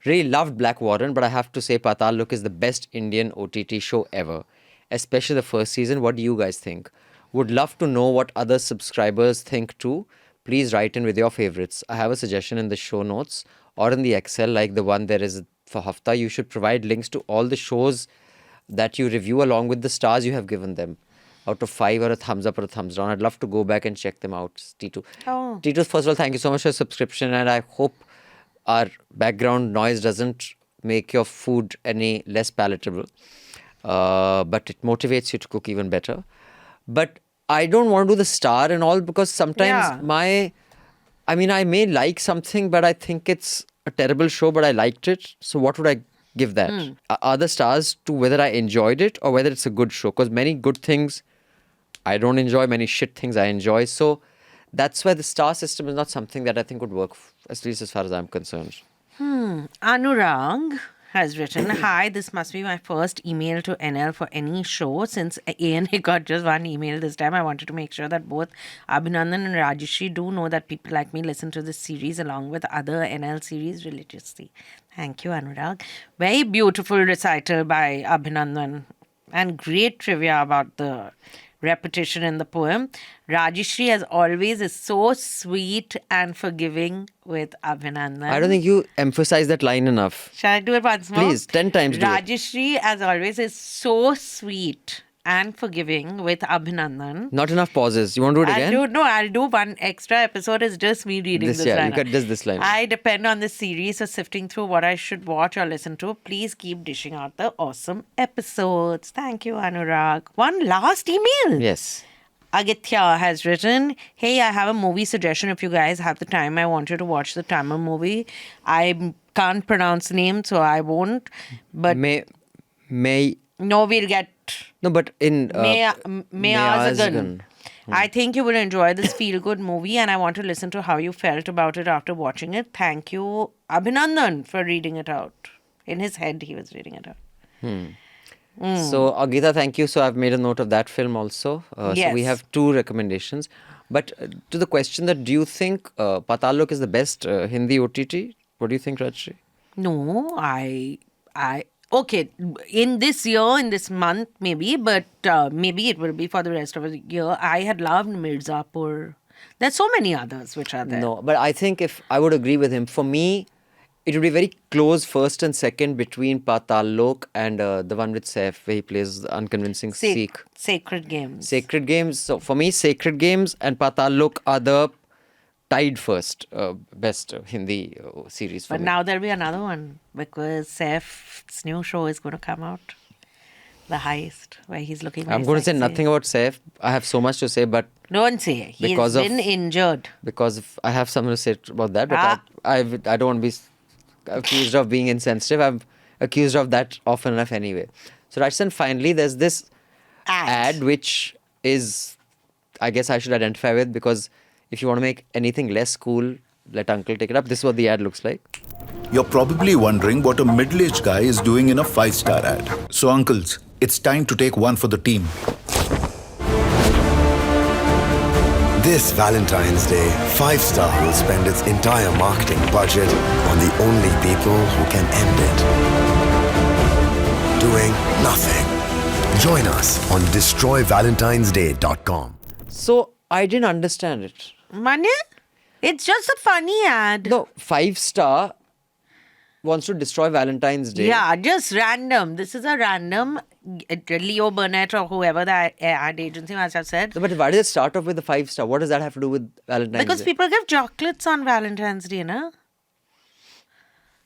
Really loved Black Warren, but I have to say Patal Lok is the best Indian OTT show ever. Especially the first season. What do you guys think? Would love to know what other subscribers think too. Please write in with your favorites. I have a suggestion in the show notes or in the Excel like the one there is for Hafta. You should provide links to all the shows that you review along with the stars you have given them. Out of 5 or a thumbs up or a thumbs down. I'd love to go back and check them out. T2. Oh. T2, first of all, thank you so much for your subscription and I hope our background noise doesn't make your food any less palatable. But it motivates you to cook even better. But I don't want to do the star and all because sometimes I may like something, but I think it's a terrible show, but I liked it. So what would I give that? Are the stars to whether I enjoyed it or whether it's a good show? Because many good things I don't enjoy, many shit things I enjoy. So that's why the star system is not something that I think would work, at least as far as I'm concerned. Anurag has written, hi, this must be my first email to NL for any show. Since ANA got just one email this time, I wanted to make sure that both Abhinandan and Rajyasree do know that people like me listen to this series along with other NL series religiously. Thank you, Anurag. Very beautiful recital by Abhinandan and great trivia about the repetition in the poem. Rajyasree, as always, is so sweet and forgiving with Abhinandan. I don't think you emphasize that line enough. Shall I do it once more? Please, 10 times do it. Rajyasree, as always, is so sweet and forgiving with Abhinandan. Not enough pauses. You want to do it again? I'll do one extra episode. It's just me reading this line. You got just this line. I depend on the series for sifting through what I should watch or listen to. Please keep dishing out the awesome episodes. Thank you, Anurag. One last email. Yes. Agitya has written, hey, I have a movie suggestion. If you guys have the time, I want you to watch the Tamil movie. I can't pronounce the name, so I won't. But May no, we'll get no, but in Meazagan. I think you will enjoy this feel-good movie and I want to listen to how you felt about it after watching it. Thank you, Abhinandan, for reading it out. In his head, he was reading it out. So, Agita, thank you. So, I've made a note of that film also. So, we Yes. have 2 recommendations. But to the question that do you think Patal Lok is the best Hindi OTT? What do you think, Rajyasree? No, okay, in this year, in this month, maybe, but maybe it will be for the rest of the year. I had loved Mirzapur. There's so many others which are there. No, but I think if I would agree with him, for me, it would be very close first and second between Patal Lok and the one with Saif, where he plays the unconvincing Sikh. Sacred Games. Sacred Games. So for me, Sacred Games and Patal Lok are the tied first best Hindi series for But me. now there'll be another one because Saif's new show is going to come out. The Heist, where he's looking very I'm going to say sexy. nothing about Saif. I have so much to say, but Don't say. He's Because of- been injured. because I have something to say about that, but I don't want to be accused of being insensitive. I'm accused of that often enough anyway. So Rajasthan, finally, there's this ad which is, I guess I should identify with, because if you want to make anything less cool, let Uncle take it up. This is what the ad looks like. You're probably wondering what a middle-aged guy is doing in a 5-star ad. So uncles, it's time to take one for the team. This Valentine's Day, 5-Star will spend its entire marketing budget on the only people who can end it. Doing nothing. Join us on destroyvalentinesday.com. So I didn't understand it. Manya? It's just a funny ad. No, 5-Star wants to destroy Valentine's Day. Yeah, just random. This is a random. Leo Burnett or whoever the ad agency must have said. But why does it start off with the 5-Star? What does that have to do with Valentine's Because Day? people give chocolates on Valentine's Day, na?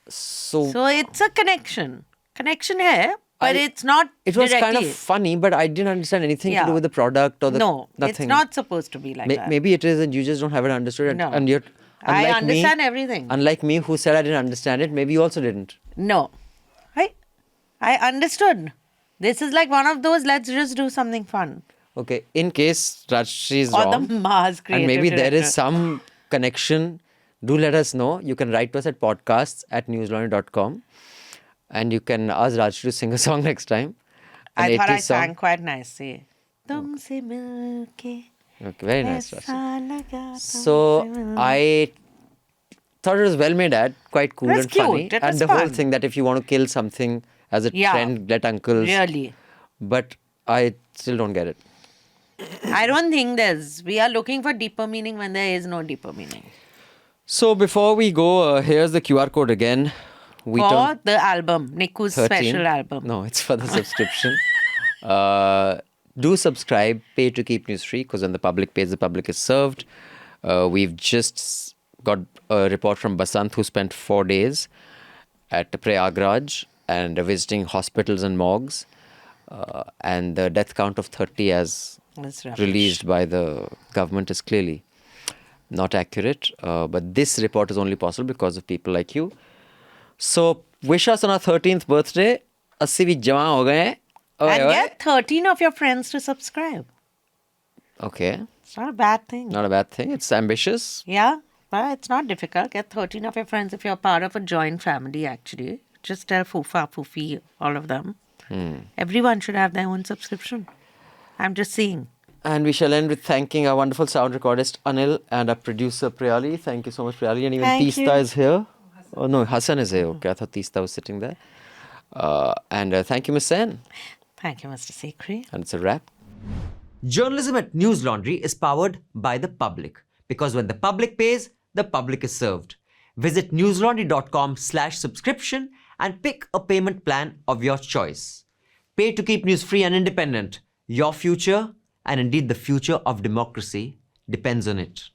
So it's a connection. Connection hai, but it's not It was kind of directly. funny, but I didn't understand anything to do with the product or the No, nothing. it's not supposed to be like that. Maybe it is, and you just don't have it understood. And, No. and you're, I unlike understand me, everything. Unlike me, who said I didn't understand it, maybe you also didn't. No. I understood. This is like one of those, let's just do something fun. Okay, in case Rajyasree is Or wrong, the Mars creative and maybe there director. is some connection, do let us know. You can write to us at podcasts@newslaundry.com, and you can ask Rajyasree to sing a song next time. I thought I 80s song. sang quite nicely. Tumse milke Okay, very nice, Rajyasree. aisa laga So tumse milke. I thought it was well made ad, quite cool It was and funny. cute. It And was the whole fun. thing that if you want to kill something as a Yeah. trend, let uncles. Really. But I still don't get it. I don't think we are looking for deeper meaning when there is no deeper meaning. So before we go, here's the QR code again. We For turned the album, Niku's 13. special album. No, it's for the subscription. Do subscribe, pay to keep news free, because when the public pays, the public is served. We've just got a report from Basant, who spent 4 days at Prayagraj and visiting hospitals and morgues. And the death count of 30 as That's rubbish. released by the government is clearly not accurate. But this report is only possible because of people like you. So wish us on our 13th birthday. 80 bhi jama ho gaye hain. And get 13 of your friends to subscribe. Okay, It's not a bad thing. not a bad thing. It's ambitious. Yeah, well, it's not difficult. Get 13 of your friends if you're part of a joint family, actually. Just tell Fufa, Fufi, all of them. Everyone should have their own subscription. I'm just saying. And we shall end with thanking our wonderful sound recordist Anil and our producer Priyali. Thank you so much, Priyali. And even Thank Teesta you. is here. Oh no, Hassan is here. Okay, I thought Teesta was sitting there. And thank you, Miss Sen. Thank you, Mr. Sekhri. And it's a wrap. Journalism at News Laundry is powered by the public, because when the public pays, the public is served. Visit newslaundry.com/subscription and pick a payment plan of your choice. Pay to keep news free and independent. Your future, and indeed the future of democracy, depends on it.